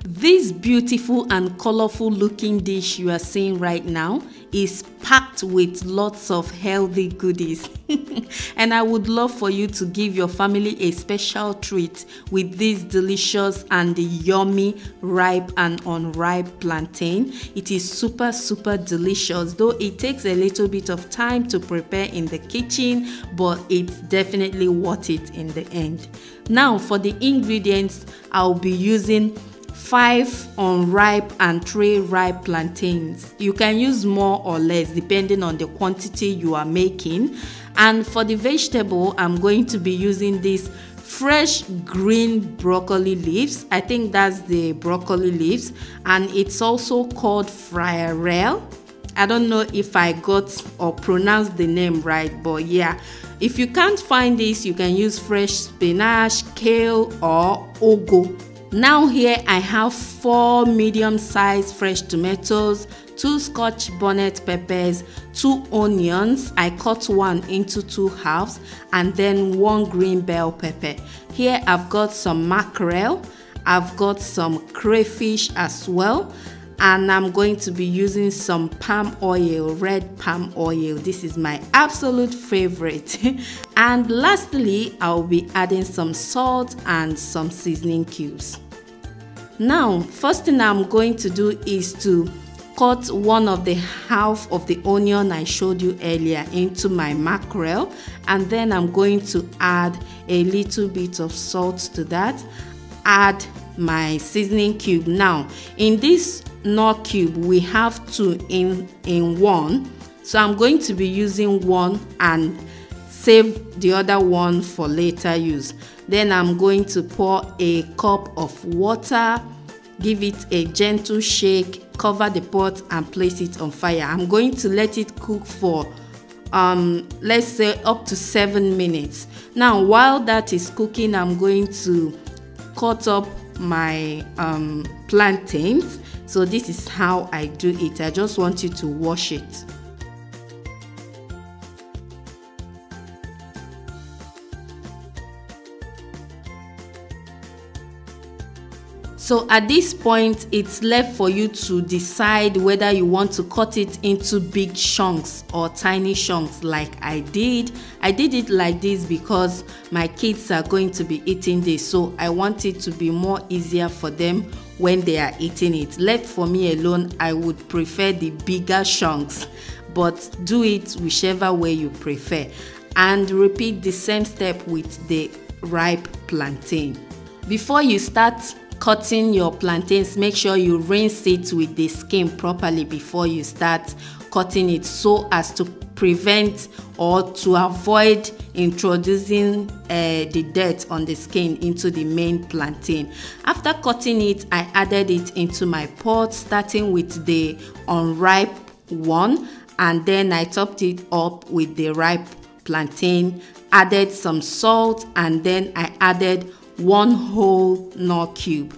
This beautiful and colorful looking dish you are seeing right now is packed with lots of healthy goodies. And I would love for you to give your family a special treat with this delicious and yummy ripe and unripe plantain. It is super delicious, though it takes a little bit of time to prepare in the kitchen, but it's definitely worth it in the end. Now for the ingredients, I'll be using 5 unripe and 3 ripe plantains. You can use more or less depending on the quantity you are making. And for the vegetable, I'm going to be using this fresh green broccoli leaves. I think that's the broccoli leaves, and it's also called friarel. I don't know if I got or pronounced the name right, but yeah, if you can't find this, you can use fresh spinach, kale, or ugu. Now here I have 4 medium-sized fresh tomatoes, 2 scotch bonnet peppers, 2 onions. I cut one into 2 halves, and then 1 green bell pepper. Here I've got some mackerel, I've got some crayfish as well, and I'm going to be using some palm oil, red palm oil. This is my absolute favorite. And lastly, I'll be adding some salt and some seasoning cubes. Now, first thing I'm going to do is to cut one of the half of the onion I showed you earlier into my mackerel, and then I'm going to add a little bit of salt to that, add my seasoning cube. Now, in this Knorr cube, we have 2 in one, so I'm going to be using one and save the other one for later use. Then I'm going to pour a cup of water, give it a gentle shake, cover the pot and place it on fire. I'm going to let it cook for let's say up to 7 minutes. Now while that is cooking, I'm going to cut up my plantains. So this is how I do it. I just want you to wash it. So at this point, it's left for you to decide whether you want to cut it into big chunks or tiny chunks like I did. I did it like this because my kids are going to be eating this, so I want it to be more easier for them when they are eating it. Left for me alone, I would prefer the bigger chunks, but do it whichever way you prefer. And repeat the same step with the ripe plantain. Before you start cutting your plantains, make sure you rinse it with the skin properly before you start cutting it, so as to prevent or to avoid introducing the dirt on the skin into the main plantain. After cutting it, I added it into my pot, starting with the unripe one, and then I topped it up with the ripe plantain, added some salt, and then I added 1 whole Knorr cube.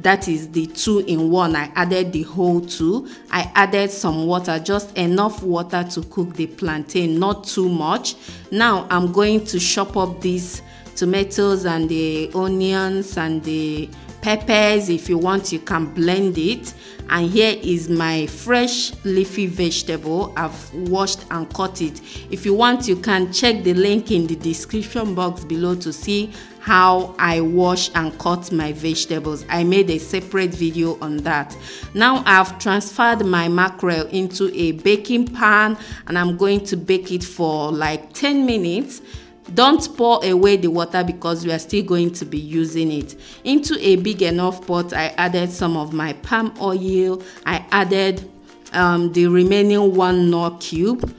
That is the 2 in 1. I added the whole 2. I added some water, just enough water to cook the plantain, not too much. Now I'm going to chop up these tomatoes and the onions and the peppers. If you want, you can blend it. And here is my fresh leafy vegetable. I've washed and cut it. If you want, you can check the link in the description box below to see how I wash and cut my vegetables. I made a separate video on that. Now I've transferred my mackerel into a baking pan, and I'm going to bake it for like 10 minutes. Don't pour away the water because we are still going to be using it. Into a big enough pot, I added some of my palm oil. I added the remaining 1 Knorr cube,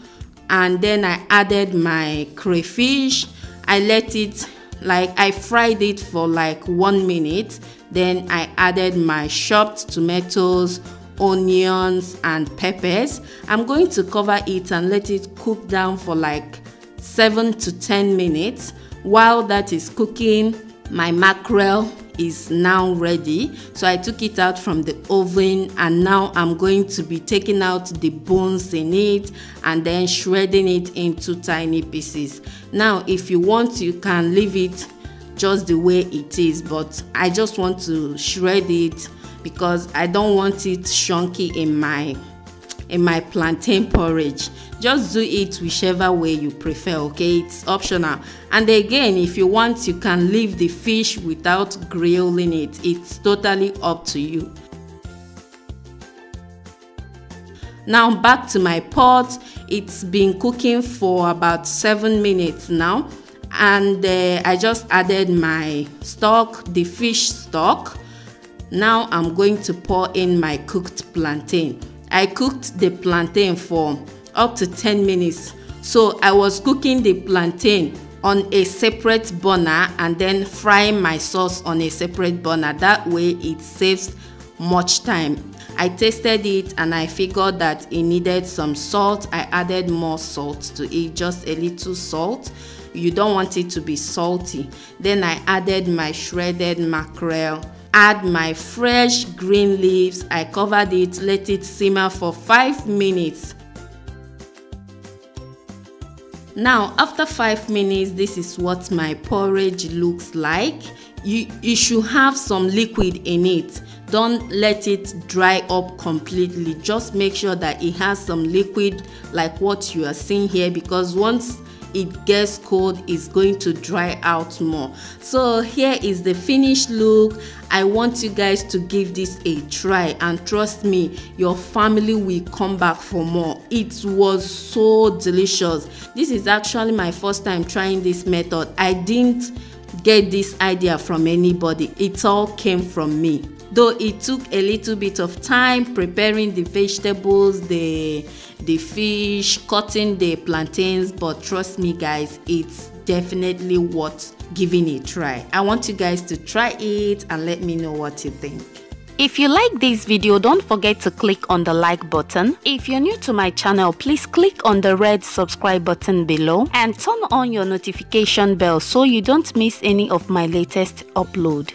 and then I added my crayfish. I let it, like, I fried it for like 1 minute. Then I added my chopped tomatoes, onions, and peppers. I'm going to cover it and let it cook down for like 7 to 10 minutes. While that is cooking, my mackerel is now ready. So I took it out from the oven, and now I'm going to be taking out the bones in it and then shredding it into tiny pieces. Now if you want, you can leave it just the way it is, but I just want to shred it because I don't want it chunky in my plantain porridge. Just do it whichever way you prefer, okay? It's optional. And again, if you want, you can leave the fish without grilling it. It's totally up to you. Now back to my pot. It's been cooking for about 7 minutes now, and I just added my stock, the fish stock. Now I'm going to pour in my cooked plantain. I cooked the plantain for up to 10 minutes. So I was cooking the plantain on a separate burner and then frying my sauce on a separate burner. That way it saves much time. I tasted it and I figured that it needed some salt. I added more salt to it, just a little salt. You don't want it to be salty. Then I added my shredded mackerel. Add my fresh green leaves. I covered it, let it simmer for 5 minutes. Now after 5 minutes, this is what my porridge looks like. You should have some liquid in it. Don't let it dry up completely. Just make sure that it has some liquid like what you are seeing here, because once it gets cold, it's going to dry out more. So here is the finished look. I want you guys to give this a try, and trust me, your family will come back for more. It was so delicious. This is actually my first time trying this method. I didn't get this idea from anybody. It all came from me. Though it took a little bit of time preparing the vegetables, the fish, cutting the plantains, but trust me guys, it's definitely worth giving a try. I want you guys to try it and let me know what you think. If you like this video, don't forget to click on the like button. If you're new to my channel, please click on the red subscribe button below and turn on your notification bell so you don't miss any of my latest upload.